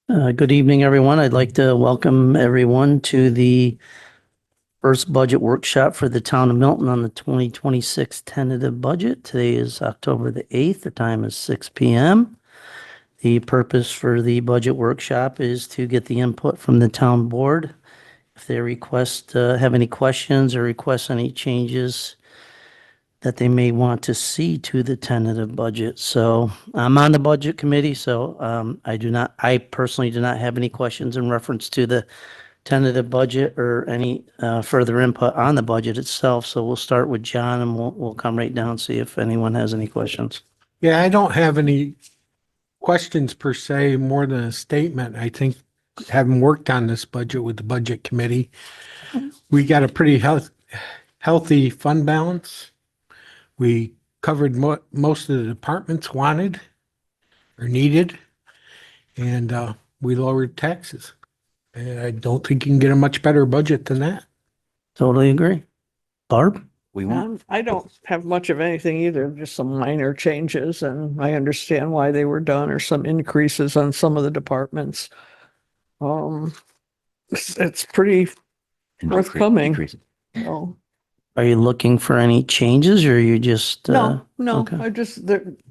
Good evening, everyone. I'd like to welcome everyone to the first budget workshop for the town of Milton on the 2026 tentative budget. Today is October the 8th. The time is 6 p.m. The purpose for the budget workshop is to get the input from the town board. If they have any questions or request any changes that they may want to see to the tentative budget. So I'm on the budget committee, so I personally do not have any questions in reference to the tentative budget or any further input on the budget itself. So we'll start with John and we'll come right down, see if anyone has any questions. Yeah, I don't have any questions per se, more than a statement. I think having worked on this budget with the budget committee, we got a pretty healthy fund balance. We covered most of the departments wanted or needed, and we lowered taxes. And I don't think you can get a much better budget than that. Totally agree. Barb? I don't have much of anything either, just some minor changes, and I understand why they were done, or some increases on some of the departments. It's pretty forthcoming. So, Are you looking for any changes or are you just? no, okay.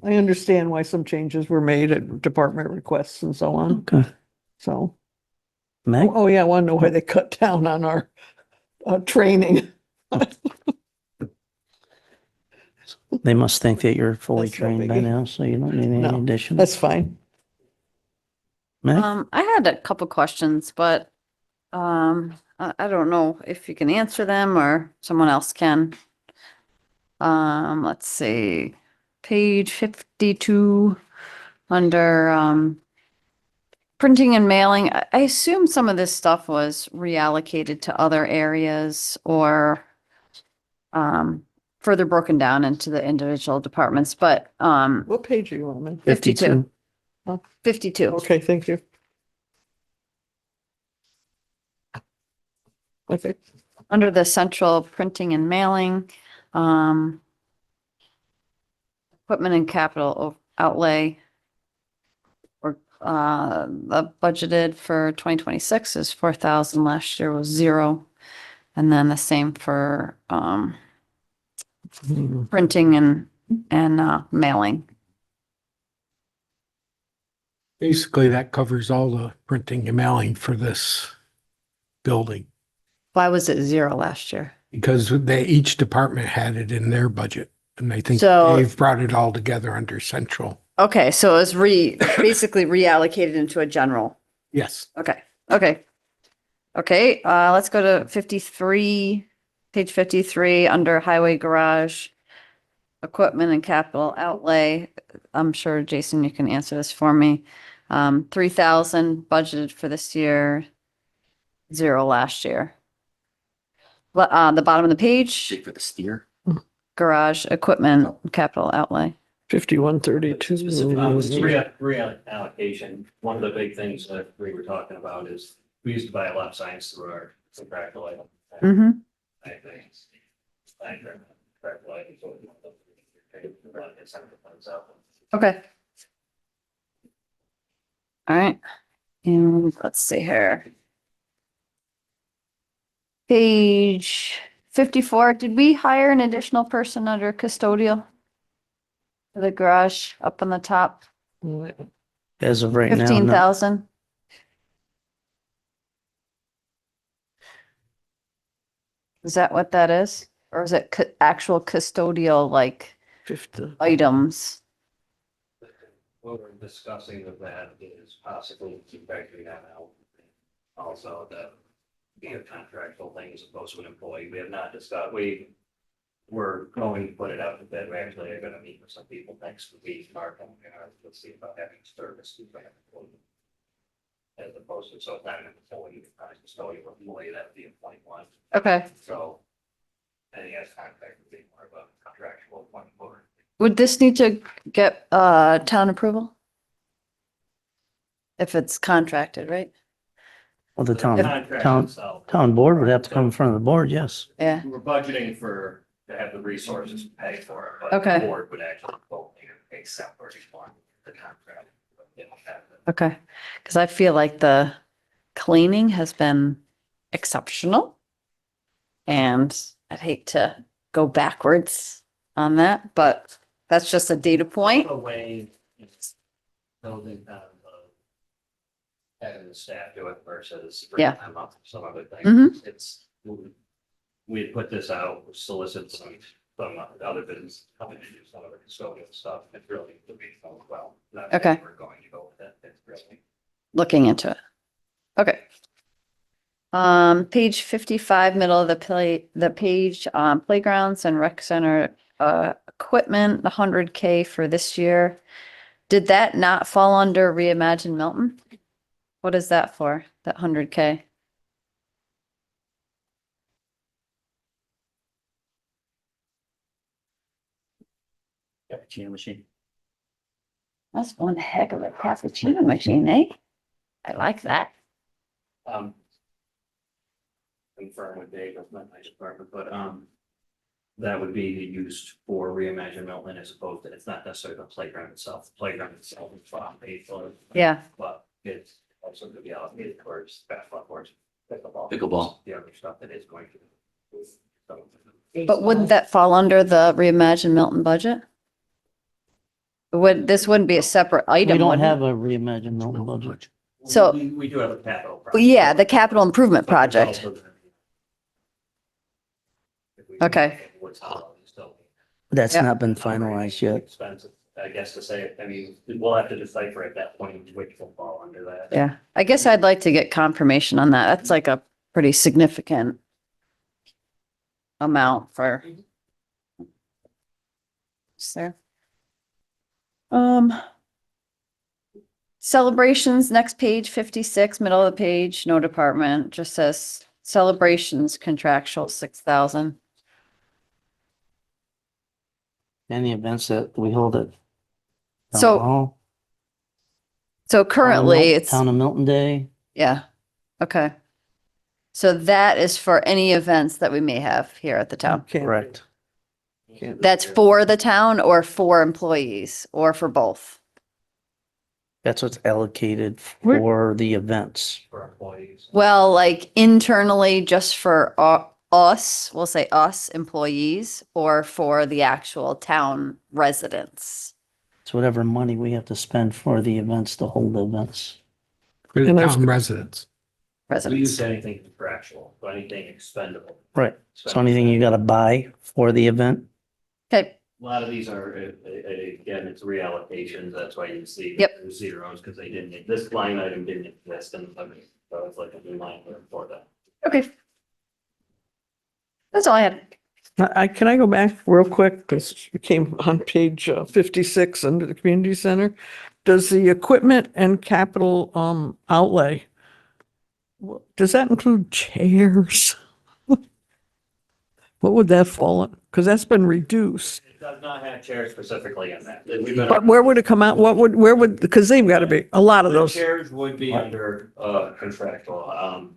I understand why some changes were made at department requests and so on. Okay. So, Meg? oh yeah, I want to know why they cut down on our training. They must think that you're fully That's no trained by biggie. now, so you don't need any No, addition. That's fine. Meg? I had a couple questions, but I don't know if you can answer them or someone else can. Let's see, page 52 under printing and mailing. I assume some of this stuff was reallocated to other areas or further broken down into the individual departments, but What page are you on? 52. 52. Okay, thank you. Okay. Under the central printing and mailing, equipment and capital outlay. Or the budgeted for 2026 is 4,000. Last year was 0. And then the same for printing and mailing. Basically, that covers all the printing and mailing for this building Why was it 0 last year? because each department had it in their budget. And I think So- Dave brought it all together under central. Okay, so it was basically reallocated into a general. Yes. Okay, let's go to 53, page 53, under highway garage, equipment and capital outlay. I'm sure, Jason, you can answer this for me. 3,000 budgeted for this year, 0 last year. The bottom of the page, For the steer? garage equipment, capital outlay. 5132. Reallocation, one of the big things that we were talking about is we used to buy a lot of signs through our contractual item. Mm-hmm. Okay. All right, and let's see here. Page 54, did we hire an additional person under custodial? For the garage up on the top, As of right now, no. 15,000? Is that what that is? Or is it actual custodial, like 50. items? What we're discussing with that is possibly factoring that out. Also, that be a contractual thing as opposed to an employee. We have not discussed, we're going to put it out to bid. We actually are gonna meet with some people next week, Mark, and let's see about having service. As opposed to, so it's not an employee, it's not a custodial employee, that'd be a point one. Okay, So. I think that's contract would be more of a contractual point forward. would this need to get town approval? If it's contracted, right? Well, the Contract town itself. board would have to come in front of the board, yes. Yeah, We're budgeting to have the resources to pay for it, but Okay. the board would actually vote to pay separate one, the contract. But they don't have Okay, because I feel like the cleaning has been exceptional. And I'd hate to go backwards on that, but that's just a data point. The way it's building kind of having the staff do it versus bringing Yeah. them up for some other Mhm. things. It's, we had put this out, solicit some other business coming to do some of the custodial stuff. It's really the big phone well. Not that Okay. We're going to go with it. It's really. Looking into it. Okay. Page 55, middle of the page, playgrounds and rec center, equipment, the 100K for this year. Did that not fall under Reimagine Milton? What is that for, that 100K? Cappuccino machine. That's one heck of a cappuccino machine, eh? I like that. Confirm with Dave, that's not my department, but, that would be used for Reimagine Milton as opposed to, it's not necessarily the playground itself. The playground itself is paid for. Yeah. But it's also could be allocated towards basketball courts, pickleball. Pickleball. The other stuff that is going to. But wouldn't that fall under the Reimagine Milton budget? This wouldn't be a separate item, We don't would it? have a reimagined Milton budget. So- We do have a capital. Well, yeah, the capital improvement project. Okay. That's Yeah. not been finalized yet. Expensive, I guess to say, I mean, we'll have to decipher at that point which will fall under that. Yeah, I guess I'd like to get confirmation on that. That's like a pretty significant amount for. There. Celebrations, next page, 56, middle of the page, no department, just says celebrations contractual 6,000. Any events that we hold at. Town So- Hall, So currently it's, Town of Milton Day. yeah, okay. So that is for any events that we may have here at the town. Can't- Correct. can't- That's for the town or for employees or for both? That's what's allocated Where- for the events. For employees. Well, like internally, just for us, we'll say us employees, or for the actual town residents. It's whatever money we have to spend for the events, to hold the events. For the And there's- town residents. We Residents. use anything contractual, so anything expendable. Right. So anything you gotta buy for the event. Okay, A lot of these are, again, it's reallocations, that's why you see. Yep. the zeros, because they didn't, this line item didn't exist, and so it's like a new line item for that. okay. That's all I had. Can I go back real quick? Because it came on page 56 under the community center. Does the equipment and capital outlay, does that include chairs? What would that fall on? Because that's been reduced. It does not have chairs specifically in that. We've been- But where would it come out? Where would, because they've got to be, a lot of The those. chairs would be under contractual.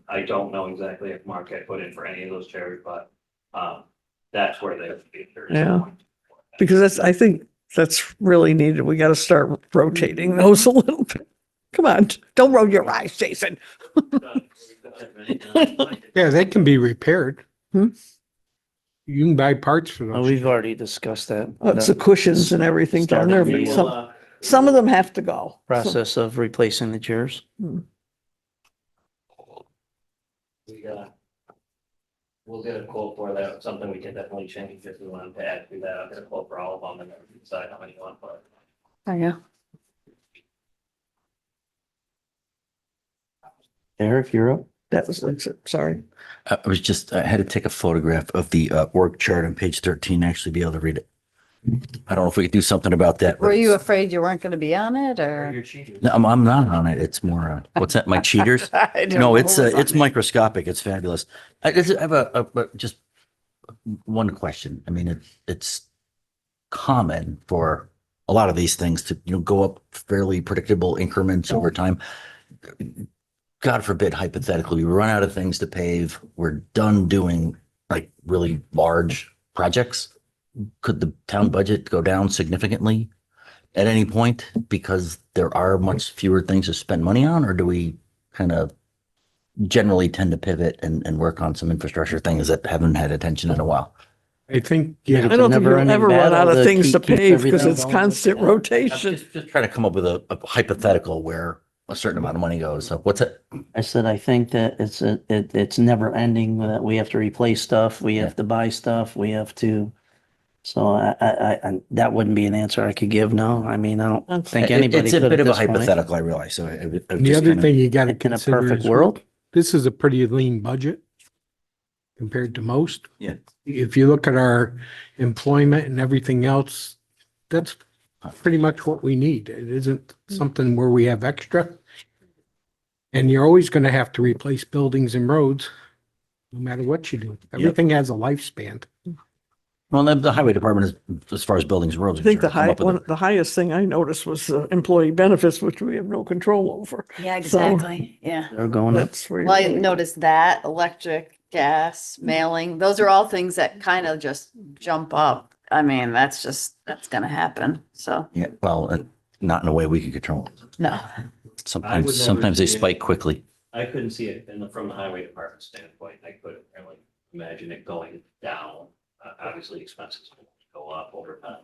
I don't know exactly if Mark had put in for any of those chairs, but that's where they would be. There is a Yeah. point. Because I think that's really needed. We got to start rotating those a little bit. Come on, don't roll your eyes, Jason. Yeah, they can be repaired. Hmm? You can buy parts for Oh, those. we've already discussed that. It's the cushions and everything down there. Started But the, some of them have to go. Process of replacing the chairs. We'll get a quote for that, something we can definitely change if we want to add to that. I'll get a quote for all of them and then decide how many you want for. There you go. Eric, you're up. That was, sorry. I had to take a photograph of the org chart on page 13, actually be able to read it. I don't know if we could do something about that. but Were you it's- afraid you weren't going to be on it or? Your cheaters. No, I'm not on it. It's more, what's that, my cheaters? I don't No, know it's, who was on it's it. microscopic. It's fabulous. I have just one question. I mean, it's common for a lot of these things to, go up fairly predictable increments over time. God forbid, hypothetically, we run out of things to pave. We're done doing like really large projects. Could the town budget go down significantly at any point because there are much fewer things to spend money on, or do we kind of generally tend to pivot and work on some infrastructure things that haven't had attention in a while? I think, think yeah, I don't think you'll never-ending ever run out battle of to things to keep pave because everything it's going. constant I'm rotation. just trying to come up with a hypothetical where a certain amount of money goes. So what's it? I said, I think that it's never ending, that we have to replace stuff, we have to buy stuff, we have to. So that wouldn't be an answer I could give, no. I mean, I don't That's- think anybody It's a could bit at of a this point. hypothetical, I realize. So it the just other kind thing you got to In a consider perfect is world, this is a pretty lean budget compared to most. Yeah. If you look at our employment and everything else, that's pretty much what we need. It isn't something where we have extra. And you're always going to have to replace buildings and roads, no matter what you do. Everything has a lifespan. well, the highway department is, as far as buildings and roads. I think the are concerned, come up with the highest thing I noticed was employee benefits, which we have no control over. Yeah, exactly. Yeah. they're going up. That's where. Well, I you're- noticed that, electric, gas, mailing, those are all things that kind of just jump up. I mean, that's gonna happen, so, Yeah, well, not in a way we can control. no. I would Sometimes, never sometimes they see it. spike quickly. I couldn't see it from the highway department standpoint. I couldn't really imagine it going down. Obviously, expenses will go up over time.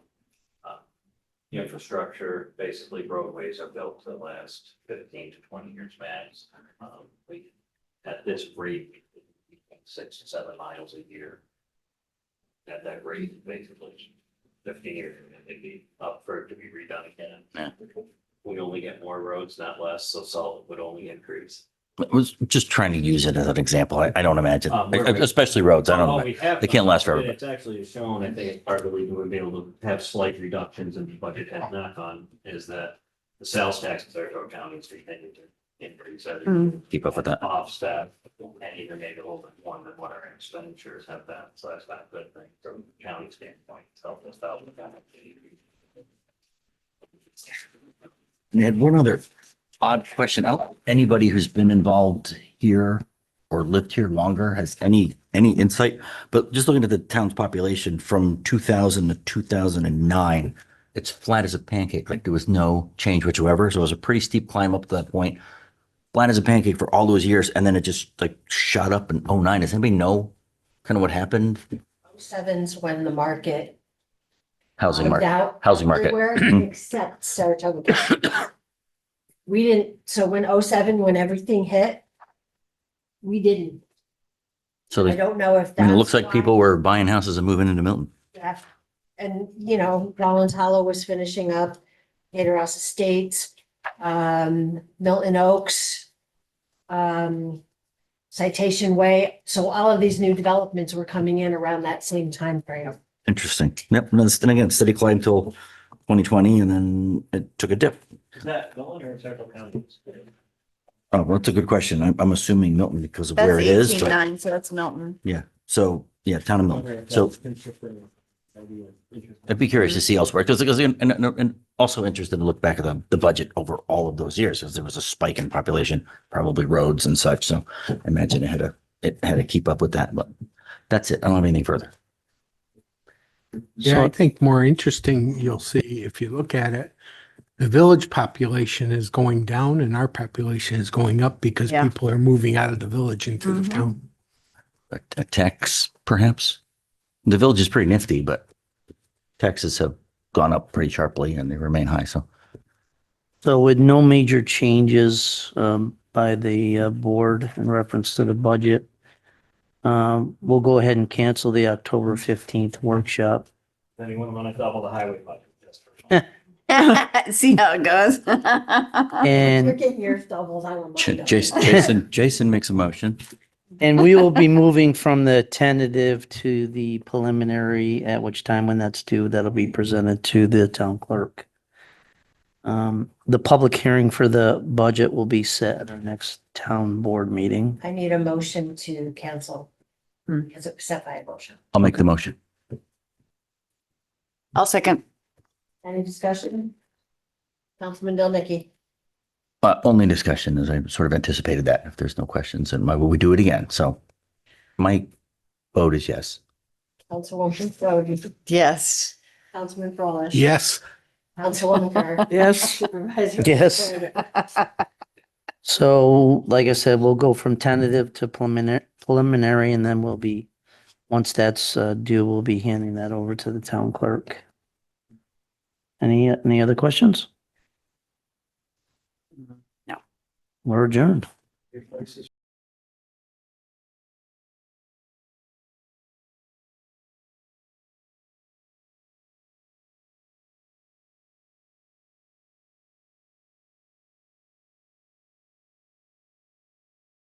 The infrastructure, basically roadways are built to last 15 to 20 years max. We, at this rate, 6 to 7 miles a year. At that rate, basically 15 years, it'd be up for it to be redone again. Yeah. We only get more roads, not less, so salt would only increase. I was just trying to use it as an example. I don't imagine, Where we- especially roads. I don't Well, know. we have They can't done, last but forever. It's actually shown, I think it's part of the reason we've been able to have slight reductions in the budget has knock on is that the sales taxes are counties continue to increase every year. Keep up with that. Offset and even maybe a little bit more than what our expenditures have been. So that's not a good thing from the county standpoint. It's helped us out with that. And I had one other odd question. Anybody who's been involved here or lived here longer has any insight? But just looking at the town's population from 2000 to 2009, it's flat as a pancake. Like there was no change whatsoever. So it was a pretty steep climb up to that point. Flat as a pancake for all those years. And then it just like shot up in 09. Does anybody know kind of what happened? Seven's when the market. Housing died market. out Housing market. everywhere Except Saratoga County. We didn't, so when 07, when everything hit, we didn't. So I they, don't know if I mean, it that's looks like why. people were buying houses and moving into Milton. Yeah. And, you know, Rollins Hollow was finishing up, Gator House Estates, Milton Oaks, Citation Way. So all of these new developments were coming in around that same time frame. Interesting. Yep. And then again, steady climb till 2020 and then it took a dip. Is that Milton or several counties? Oh, well, that's a good question. I'm assuming Milton because of That's where it is, but 18.9, so that's Milton. yeah. So, yeah, town of Milton. So I'd be curious to see elsewhere because, and also interested to look back at the budget over all of those years because there was a spike in population, probably roads and such. So I imagine it had to keep up with that, but that's it. I don't have anything further. Yeah, I think more interesting, you'll see if you look at it, the village population is going down and our population is going up because Yeah. people are moving out of the village into the Mhm. town. A tax, perhaps. The village is pretty nifty, but taxes have gone up pretty sharply and they remain high. So So with no major changes by the board in reference to the budget, we'll go ahead and cancel the October 15th workshop. Anyone want to double the highway budget? Just for fun? See how it goes. You're And, getting yours doubled, I don't mind. Jason makes a motion. and we will be moving from the tentative to the preliminary, at which time when that's due, that'll be presented to the town clerk. The public hearing for the budget will be set at our next town board meeting. I need a motion to cancel. Hmm. Because it was set by a motion. I'll make the motion. I'll second. Any discussion? Councilman Del Nicky. Only discussion as I sort of anticipated that if there's no questions and why would we do it again? So my vote is yes. Councilwoman Doty. Yes. Councilman Frolich. Yes, Councilwoman Carr. Yes, Supervisor. Yes. So like I said, we'll go from tentative to preliminary, and then we'll be, once that's due, we'll be handing that over to the town clerk. Any other questions? No. We're adjourned. Your place is